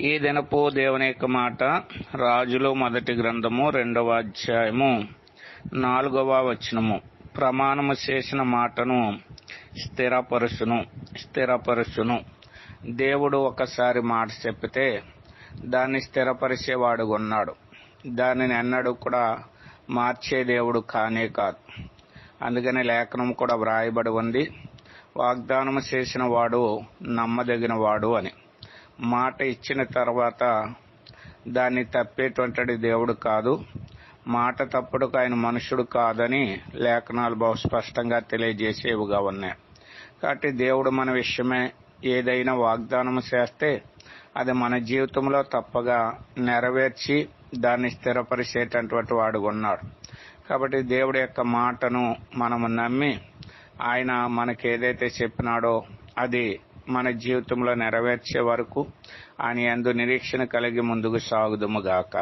ఈ దినపు దేవుని యొక్క మాట రాజులు మొదటి గ్రంథము 2వ అధ్యాయము 4వ వచనము. ప్రమాణము చేసిన మాటను స్థిరపరుచును. దేవుడు ఒకసారి మాట చెప్పితే దాన్ని స్థిరపరిచేవాడుగా ఉన్నాడు. దానిని ఎన్నడూ కూడా మార్చే దేవుడు కానే కాదు. అందుకని లేఖనం కూడా వ్రాయబడి ఉంది, వాగ్దానము చేసిన వాడు నమ్మదగిన వాడు అని. మాట ఇచ్చిన తర్వాత దాన్ని తప్పేటువంటి దేవుడు కాదు. మాట తప్పుడుకు ఆయన మనుషుడు కాదని లేఖనాలు బహు స్పష్టంగా తెలియజేసేవిగా ఉన్నాయి. కాబట్టి దేవుడు మన విషయమే ఏదైనా వాగ్దానం చేస్తే అది మన జీవితంలో తప్పగా నెరవేర్చి దాన్ని స్థిరపరిచేటటువంటి వాడు ఉన్నాడు. కాబట్టి దేవుడి యొక్క మాటను మనము నమ్మి ఆయన మనకి ఏదైతే చెప్పినాడో అది మన జీవితంలో నెరవేర్చే వరకు ఆయన యందు నిరీక్షణ కలిగి ముందుకు సాగుదుముగాక.